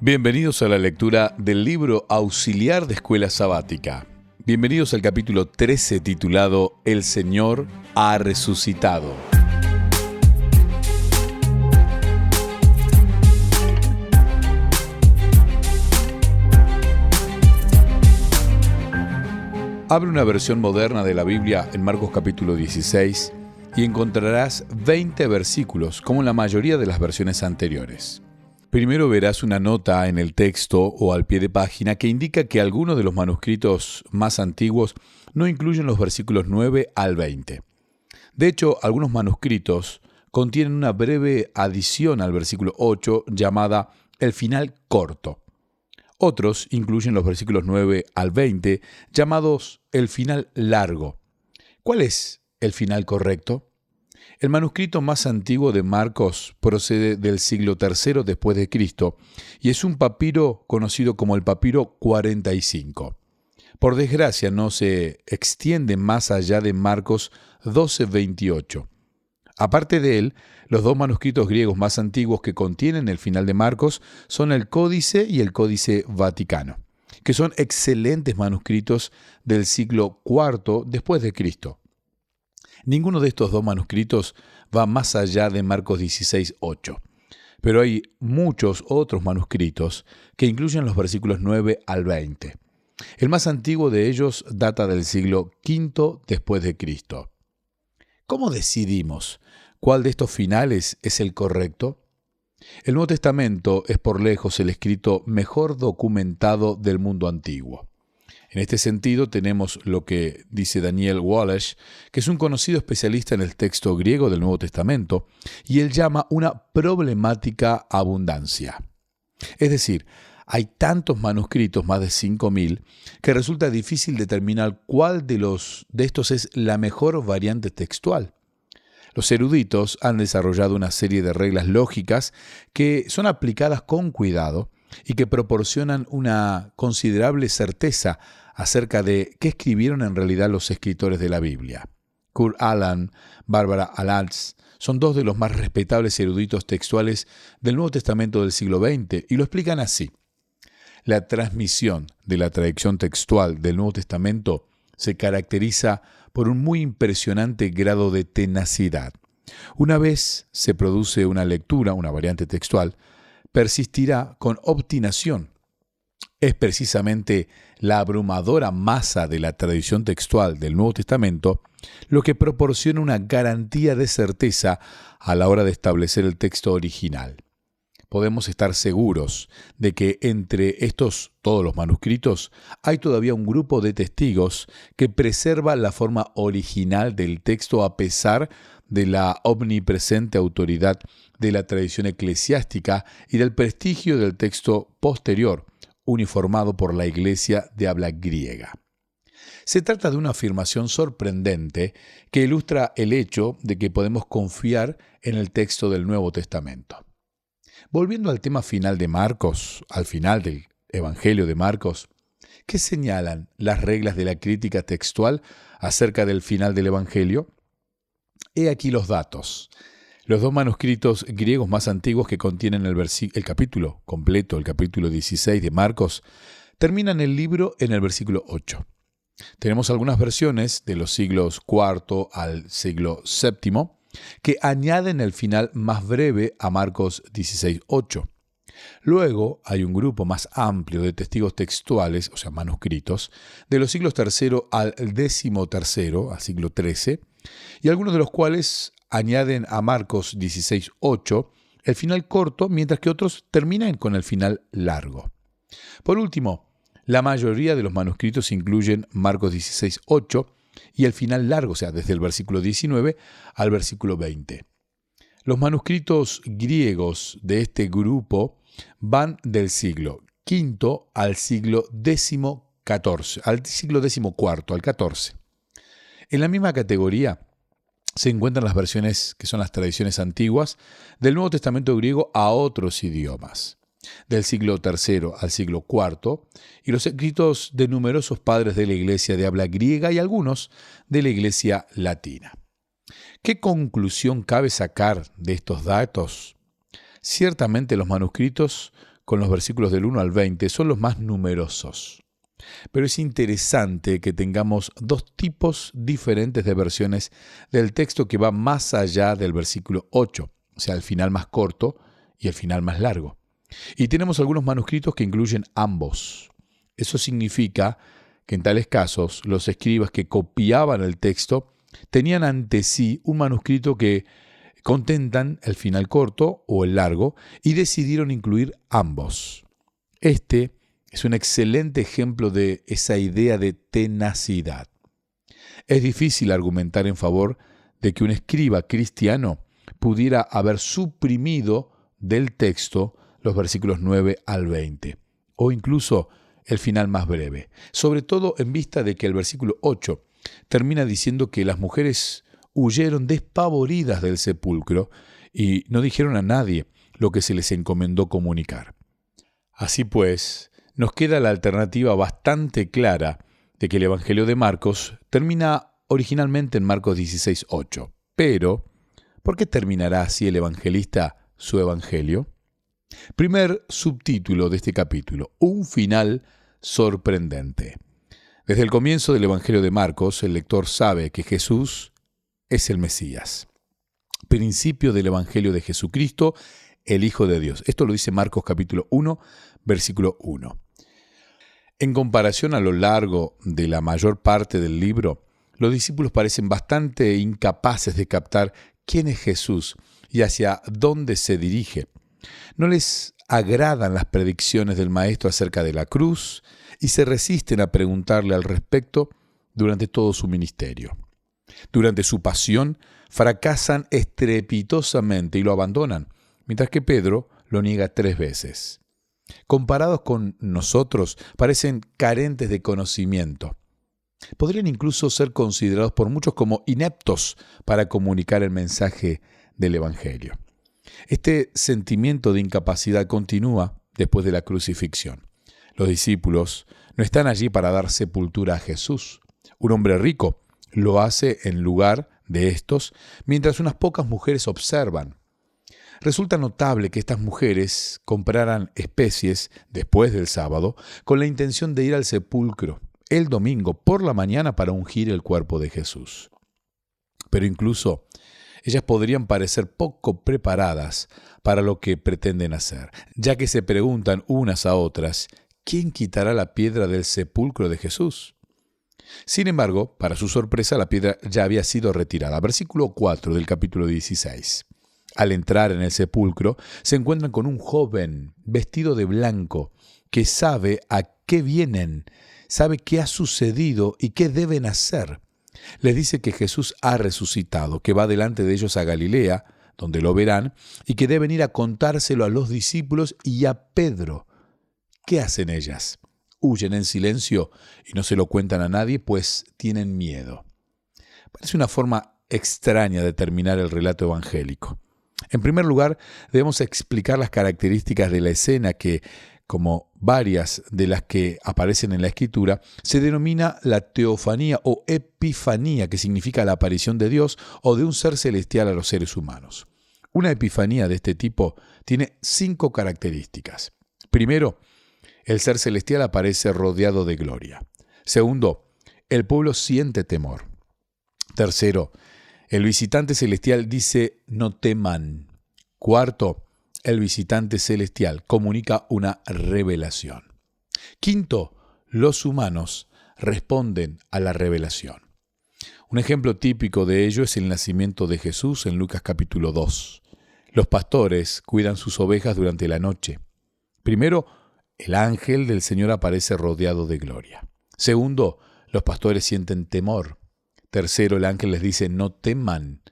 Bienvenidos a la lectura del libro auxiliar de Escuela Sabática. Bienvenidos al capítulo 13 titulado El Señor ha resucitado. Abre una versión moderna de la Biblia en Marcos capítulo 16 y encontrarás 20 versículos como en la mayoría de las versiones anteriores. Primero verás una nota en el texto o al pie de página que indica que algunos de los manuscritos más antiguos no incluyen los versículos 9 al 20. De hecho, algunos manuscritos contienen una breve adición al versículo 8 llamada el final corto. Otros incluyen los versículos 9 al 20 llamados el final largo. ¿Cuál es el final correcto? El manuscrito más antiguo de Marcos procede del siglo III después de Cristo y es un papiro conocido como el papiro 45. Por desgracia no se extiende más allá de Marcos 12:28. Aparte de él, los dos manuscritos griegos más antiguos que contienen el final de Marcos son el Códice y el Códice Vaticano, que son excelentes manuscritos del siglo IV después de Cristo. Ninguno de estos dos manuscritos va más allá de Marcos 16:8, pero hay muchos otros manuscritos que incluyen los versículos 9 al 20. El más antiguo de ellos data del siglo V después de Cristo. ¿Cómo decidimos cuál de estos finales es el correcto? El Nuevo Testamento es por lejos el escrito mejor documentado del mundo antiguo. En este sentido tenemos lo que dice Daniel Wallace, que es un conocido especialista en el texto griego del Nuevo Testamento, y él llama una problemática abundancia. Es decir, hay tantos manuscritos, más de 5.000, que resulta difícil determinar cuál de estos es la mejor variante textual. Los eruditos han desarrollado una serie de reglas lógicas que son aplicadas con cuidado y que proporcionan una considerable certeza acerca de qué escribieron en realidad los escritores de la Biblia. Kurt Aland, Barbara Alatz, son dos de los más respetables eruditos textuales del Nuevo Testamento del siglo XX y lo explican así. La transmisión de la tradición textual del Nuevo Testamento se caracteriza por un muy impresionante grado de tenacidad. Una vez se produce una lectura, una variante textual, persistirá con obstinación. Es precisamente la abrumadora masa de la tradición textual del Nuevo Testamento lo que proporciona una garantía de certeza a la hora de establecer el texto original. Podemos estar seguros de que entre todos los manuscritos, hay todavía un grupo de testigos que preserva la forma original del texto a pesar de la omnipresente autoridad de la tradición eclesiástica y del prestigio del texto posterior, uniformado por la Iglesia de habla griega. Se trata de una afirmación sorprendente que ilustra el hecho de que podemos confiar en el texto del Nuevo Testamento. Volviendo al tema final de Marcos, al final del Evangelio de Marcos, ¿qué señalan las reglas de la crítica textual acerca del final del Evangelio? He aquí los datos. Los dos manuscritos griegos más antiguos que contienen el capítulo completo, el capítulo 16 de Marcos, terminan el libro en el versículo 8. Tenemos algunas versiones de los siglos IV al siglo VII que añaden el final más breve a Marcos 16:8. Luego hay un grupo más amplio de testigos textuales, o sea, manuscritos, de los siglos III al XIII, al siglo XIII, y algunos de los cuales añaden a Marcos 16:8 el final corto, mientras que otros terminan con el final largo. Por último, la mayoría de los manuscritos incluyen Marcos 16:8 y el final largo, o sea, desde el versículo 19 al versículo 20. Los manuscritos griegos de este grupo van del siglo V al siglo XIV, al siglo XIV, al XIV. En la misma categoría se encuentran las versiones que son las tradiciones antiguas del Nuevo Testamento griego a otros idiomas, del siglo III al siglo IV, y los escritos de numerosos padres de la Iglesia de habla griega y algunos de la Iglesia latina. ¿Qué conclusión cabe sacar de estos datos? Ciertamente los manuscritos con los versículos del 1 al 20, son los más numerosos. Pero es interesante que tengamos dos tipos diferentes de versiones del texto que va más allá del versículo 8, o sea, el final más corto y el final más largo. Y tenemos algunos manuscritos que incluyen ambos. Eso significa que en tales casos los escribas que copiaban el texto tenían ante sí un manuscrito que contentan el final corto o el largo y decidieron incluir ambos. Este es un excelente ejemplo de esa idea de tenacidad. Es difícil argumentar en favor de que un escriba cristiano pudiera haber suprimido del texto los versículos 9 al 20, o incluso el final más breve, sobre todo en vista de que el versículo 8 termina diciendo que las mujeres huyeron despavoridas del sepulcro y no dijeron a nadie lo que se les encomendó comunicar. Así pues, nos queda la alternativa bastante clara de que el Evangelio de Marcos termina originalmente en Marcos 16:8. Pero, ¿por qué terminará así el evangelista su evangelio? Primer subtítulo de este capítulo: un final sorprendente. Desde el comienzo del Evangelio de Marcos, el lector sabe que Jesús es el Mesías. Principio del Evangelio de Jesucristo, el Hijo de Dios. Esto lo dice Marcos capítulo 1, versículo 1. En comparación a lo largo de la mayor parte del libro, los discípulos parecen bastante incapaces de captar quién es Jesús y hacia dónde se dirige. No les agradan las predicciones del Maestro acerca de la cruz y se resisten a preguntarle al respecto durante todo su ministerio. Durante su pasión, fracasan estrepitosamente y lo abandonan, mientras que Pedro lo niega 3 veces. Comparados con nosotros, parecen carentes de conocimiento. Podrían incluso ser considerados por muchos como ineptos para comunicar el mensaje del Evangelio. Este sentimiento de incapacidad continúa después de la crucifixión. Los discípulos no están allí para dar sepultura a Jesús. Un hombre rico lo hace en lugar de estos, mientras unas pocas mujeres observan. Resulta notable que estas mujeres compraran especies después del sábado con la intención de ir al sepulcro el domingo por la mañana para ungir el cuerpo de Jesús. Pero incluso ellas podrían parecer poco preparadas para lo que pretenden hacer, ya que se preguntan unas a otras, ¿quién quitará la piedra del sepulcro de Jesús? Sin embargo, para su sorpresa, la piedra ya había sido retirada. Versículo 4 del capítulo 16. Al entrar en el sepulcro, se encuentran con un joven vestido de blanco que sabe a qué vienen, sabe qué ha sucedido y qué deben hacer. Les dice que Jesús ha resucitado, que va delante de ellos a Galilea, donde lo verán, y que deben ir a contárselo a los discípulos y a Pedro. ¿Qué hacen ellas? Huyen en silencio y no se lo cuentan a nadie, pues tienen miedo. Parece una forma extraña de terminar el relato evangélico. En primer lugar, debemos explicar las características de la escena que, como varias de las que aparecen en la Escritura, se denomina la teofanía o epifanía, que significa la aparición de Dios o de un ser celestial a los seres humanos. Una epifanía de este tipo tiene 5 características. Primero, el ser celestial aparece rodeado de gloria. Segundo, el pueblo siente temor. Tercero, el visitante celestial dice no teman. Cuarto, el visitante celestial comunica una revelación. Quinto, los humanos responden a la revelación. Un ejemplo típico de ello es el nacimiento de Jesús en Lucas capítulo 2. Los pastores cuidan sus ovejas durante la noche. Primero, el ángel del Señor aparece rodeado de gloria. Segundo, los pastores sienten temor. Tercero, el ángel les dice no teman.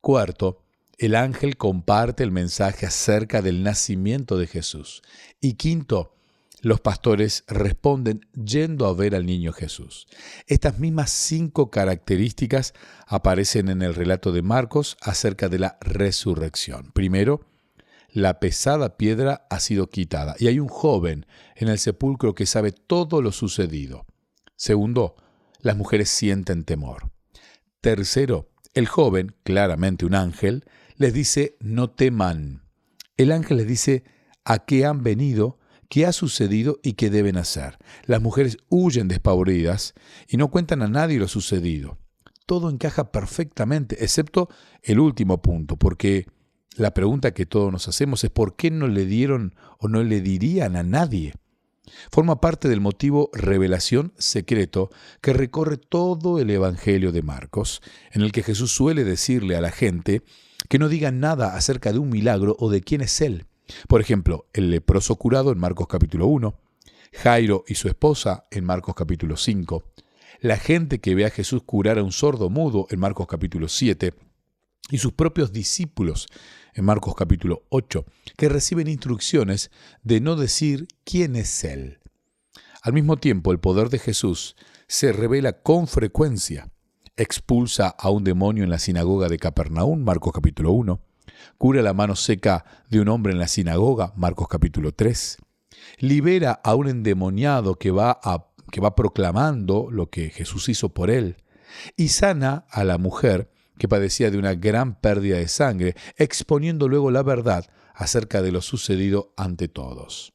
Cuarto, el ángel comparte el mensaje acerca del nacimiento de Jesús. Y quinto, los pastores responden yendo a ver al niño Jesús. Estas mismas 5 características aparecen en el relato de Marcos acerca de la resurrección. Primero, la pesada piedra ha sido quitada y hay un joven en el sepulcro que sabe todo lo sucedido. Segundo, las mujeres sienten temor. Tercero, el joven, claramente un ángel, les dice no teman. El ángel les dice a qué han venido qué ha sucedido y qué deben hacer. Las mujeres huyen despavoridas y no cuentan a nadie lo sucedido. Todo encaja perfectamente, excepto el último punto, porque la pregunta que todos nos hacemos es ¿por qué no le dieron o no le dirían a nadie? Forma parte del motivo revelación secreto que recorre todo el Evangelio de Marcos, en el que Jesús suele decirle a la gente que no digan nada acerca de un milagro o de quién es Él. Por ejemplo, el leproso curado en Marcos capítulo 1, Jairo y su esposa en Marcos capítulo 5, la gente que ve a Jesús curar a un sordo mudo en Marcos capítulo 7, y sus propios discípulos en Marcos capítulo 8, que reciben instrucciones de no decir quién es Él. Al mismo tiempo, el poder de Jesús se revela con frecuencia. Expulsa a un demonio en la sinagoga de Capernaum, Marcos capítulo 1. Cura la mano seca de un hombre en la sinagoga, Marcos capítulo 3. Libera a un endemoniado que va proclamando lo que Jesús hizo por él. Y sana a la mujer que padecía de una gran pérdida de sangre, exponiendo luego la verdad acerca de lo sucedido ante todos.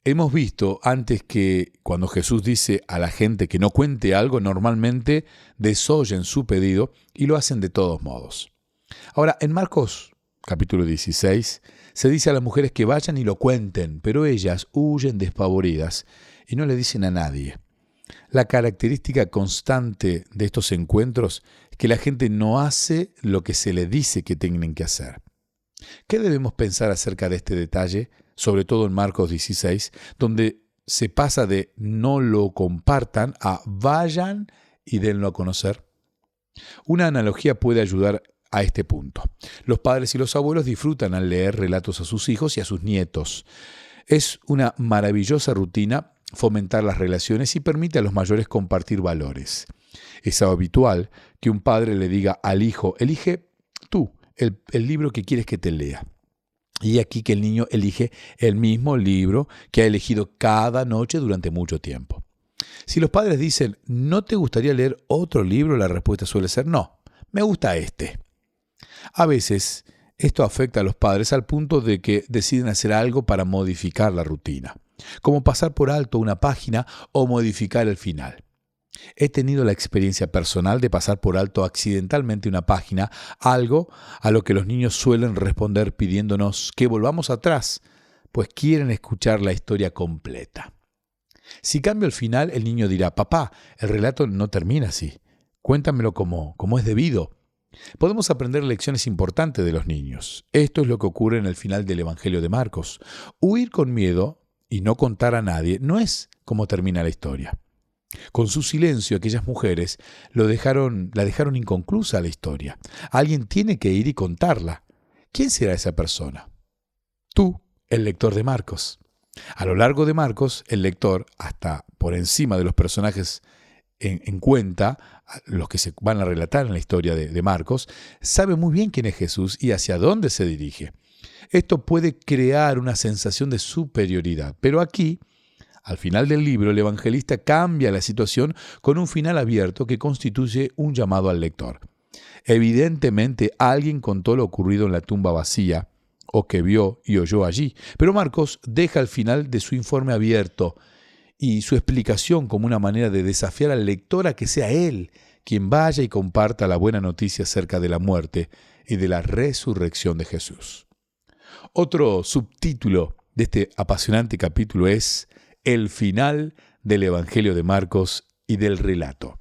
Hemos visto antes que cuando Jesús dice a la gente que no cuente algo, normalmente desoyen su pedido y lo hacen de todos modos. Ahora, en Marcos capítulo 16, se dice a las mujeres que vayan y lo cuenten, pero ellas huyen despavoridas y no le dicen a nadie. La característica constante de estos encuentros es que la gente no hace lo que se le dice que tienen que hacer. ¿Qué debemos pensar acerca de este detalle, sobre todo en Marcos 16, donde se pasa de no lo compartan a vayan y denlo a conocer? Una analogía puede ayudar a este punto. Los padres y los abuelos disfrutan al leer relatos a sus hijos y a sus nietos. Es una maravillosa rutina fomentar las relaciones y permite a los mayores compartir valores. Es habitual que un padre le diga al hijo, elige tú el libro que quieres que te lea. Y aquí que el niño elige el mismo libro que ha elegido cada noche durante mucho tiempo. Si los padres dicen, ¿no te gustaría leer otro libro? La respuesta suele ser, no, me gusta este. A veces esto afecta a los padres al punto de que deciden hacer algo para modificar la rutina, como pasar por alto una página o modificar el final. He tenido la experiencia personal de pasar por alto accidentalmente una página, algo a lo que los niños suelen responder pidiéndonos que volvamos atrás, pues quieren escuchar la historia completa. Si cambio el final, el niño dirá, papá, el relato no termina así, cuéntamelo como es debido. Podemos aprender lecciones importantes de los niños. Esto es lo que ocurre en el final del Evangelio de Marcos. Huir con miedo y no contar a nadie no es como termina la historia. Con su silencio, aquellas mujeres la dejaron inconclusa la historia. Alguien tiene que ir y contarla. ¿Quién será esa persona? Tú, el lector de Marcos. A lo largo de Marcos, el lector, hasta por encima de los personajes en cuenta, los que se van a relatar en la historia de Marcos, sabe muy bien quién es Jesús y hacia dónde se dirige. Esto puede crear una sensación de superioridad, pero aquí, al final del libro, el evangelista cambia la situación con un final abierto que constituye un llamado al lector. Evidentemente, alguien contó lo ocurrido en la tumba vacía, o que vio y oyó allí, pero Marcos deja el final de su informe abierto y su explicación como una manera de desafiar al lector a que sea él quien vaya y comparta la buena noticia acerca de la muerte y de la resurrección de Jesús. Otro subtítulo de este apasionante capítulo es el final del Evangelio de Marcos y del relato.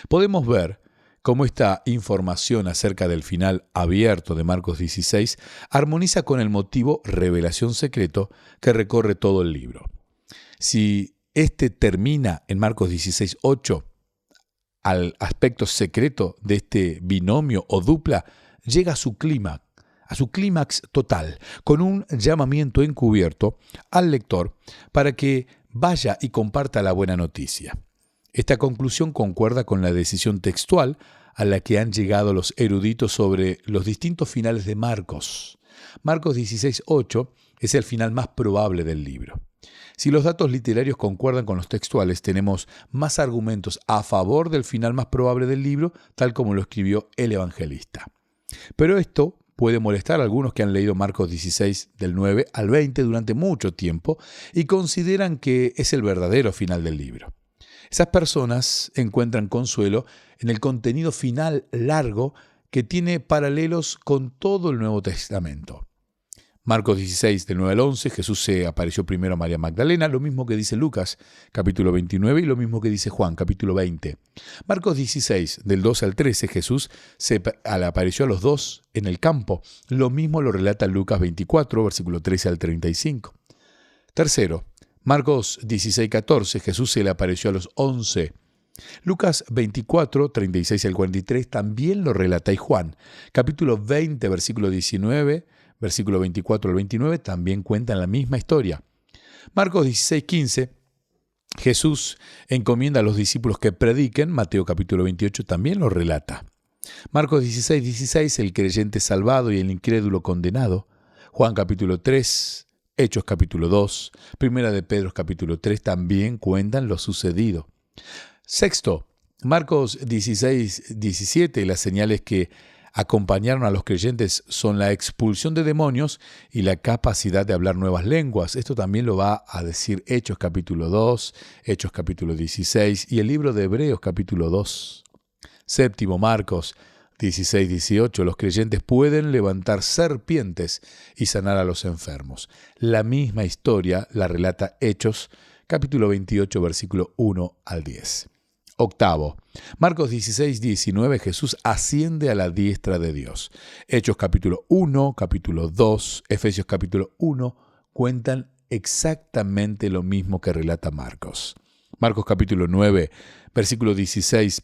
Podemos ver cómo esta información acerca del final abierto de Marcos 16 armoniza con el motivo revelación secreto que recorre todo el libro. Si este termina en Marcos 16:8, al aspecto secreto de este binomio o dupla llega a su clímax total, con un llamamiento encubierto al lector para que vaya y comparta la buena noticia. Esta conclusión concuerda con la decisión textual a la que han llegado los eruditos sobre los distintos finales de Marcos. Marcos 16:8 es el final más probable del libro. Si los datos literarios concuerdan con los textuales, tenemos más argumentos a favor del final más probable del libro, tal como lo escribió el evangelista. Pero esto puede molestar a algunos que han leído Marcos 16 del 9 al 20 durante mucho tiempo y consideran que es el verdadero final del libro. Esas personas encuentran consuelo en el contenido final largo que tiene paralelos con todo el Nuevo Testamento. Marcos 16, del 9 al 11, Jesús se apareció primero a María Magdalena, lo mismo que dice Lucas, capítulo 29, y lo mismo que dice Juan, capítulo 20. Marcos 16, del 12 al 13, Jesús se apareció a los dos en el campo, lo mismo lo relata Lucas 24, versículo 13 al 35. Tercero, Marcos 16, 14, Jesús se le apareció a los 11. Lucas 24, 36 al 43 también lo relata, y Juan, capítulo 20, versículo 19, versículo 24 al 29, también cuentan la misma historia. Marcos 16, 15, Jesús encomienda a los discípulos que prediquen, Mateo capítulo 28 también lo relata. Marcos 16, 16, el creyente salvado y el incrédulo condenado. Juan capítulo 3, Hechos capítulo 2, Primera de Pedro capítulo 3 también cuentan lo sucedido. Sexto, Marcos 16, 17, las señales que acompañaron a los creyentes son la expulsión de demonios y la capacidad de hablar nuevas lenguas. Esto también lo va a decir Hechos capítulo 2, Hechos capítulo 16 y el libro de Hebreos capítulo 2. Séptimo, Marcos 16, 18, los creyentes pueden levantar serpientes y sanar a los enfermos. La misma historia la relata Hechos capítulo 28, versículo 1 al 10. Octavo, Marcos 16, 19, Jesús asciende a la diestra de Dios. Hechos capítulo 1, capítulo 2, Efesios capítulo 1 cuentan exactamente lo mismo que relata Marcos. Marcos capítulo 9, versículo 16,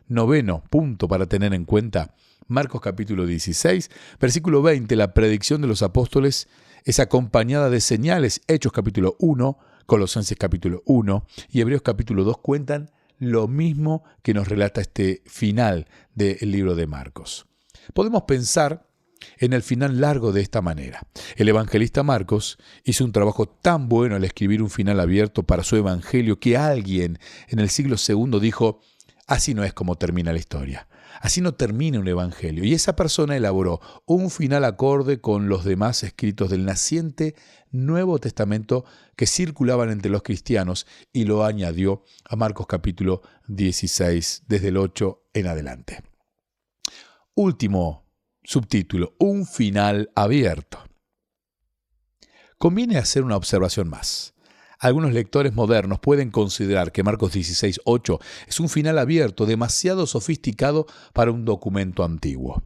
noveno punto para tener en cuenta. Marcos capítulo 16, versículo 20, la predicción de los apóstoles es acompañada de señales. Hechos capítulo 1, Colosenses capítulo 1 y Hebreos capítulo 2 cuentan lo mismo que nos relata este final del libro de Marcos. Podemos pensar en el final largo de esta manera. El evangelista Marcos hizo un trabajo tan bueno al escribir un final abierto para su evangelio que alguien en el siglo II dijo: así no es como termina la historia. Así no termina un evangelio. Y esa persona elaboró un final acorde con los demás escritos del naciente Nuevo Testamento que circulaban entre los cristianos y lo añadió a Marcos capítulo 16, desde el 8 en adelante. Último subtítulo, un final abierto. Conviene hacer una observación más. Algunos lectores modernos pueden considerar que Marcos 16, 8 es un final abierto demasiado sofisticado para un documento antiguo.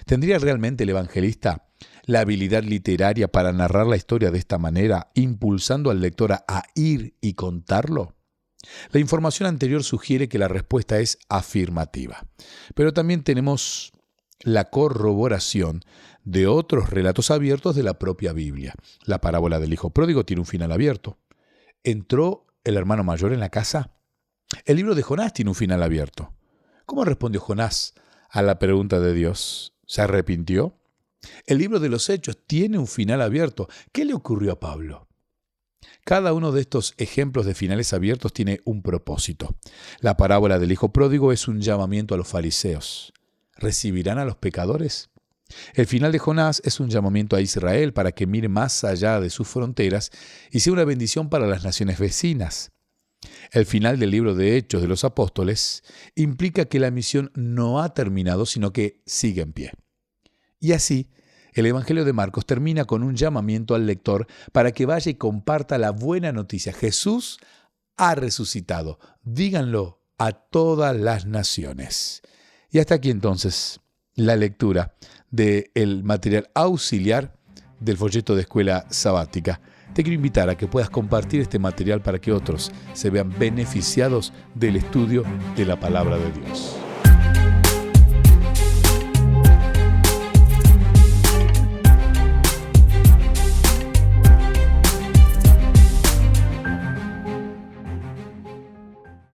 ¿Tendría realmente el evangelista la habilidad literaria para narrar la historia de esta manera, impulsando al lector a ir y contarlo? La información anterior sugiere que la respuesta es afirmativa, pero también tenemos la corroboración de otros relatos abiertos de la propia Biblia. La parábola del hijo pródigo tiene un final abierto. ¿Entró el hermano mayor en la casa? El libro de Jonás tiene un final abierto. ¿Cómo respondió Jonás a la pregunta de Dios? ¿Se arrepintió? El libro de los Hechos tiene un final abierto. ¿Qué le ocurrió a Pablo? Cada uno de estos ejemplos de finales abiertos tiene un propósito. La parábola del hijo pródigo es un llamamiento a los fariseos. ¿Recibirán a los pecadores? El final de Jonás es un llamamiento a Israel para que mire más allá de sus fronteras y sea una bendición para las naciones vecinas. El final del libro de Hechos de los Apóstoles implica que la misión no ha terminado, sino que sigue en pie. Y así, el Evangelio de Marcos termina con un llamamiento al lector para que vaya y comparta la buena noticia. Jesús ha resucitado. Díganlo a todas las naciones. Y hasta aquí entonces la lectura del material auxiliar del folleto de escuela sabática. Te quiero invitar a que puedas compartir este material para que otros se vean beneficiados del estudio de la palabra de Dios.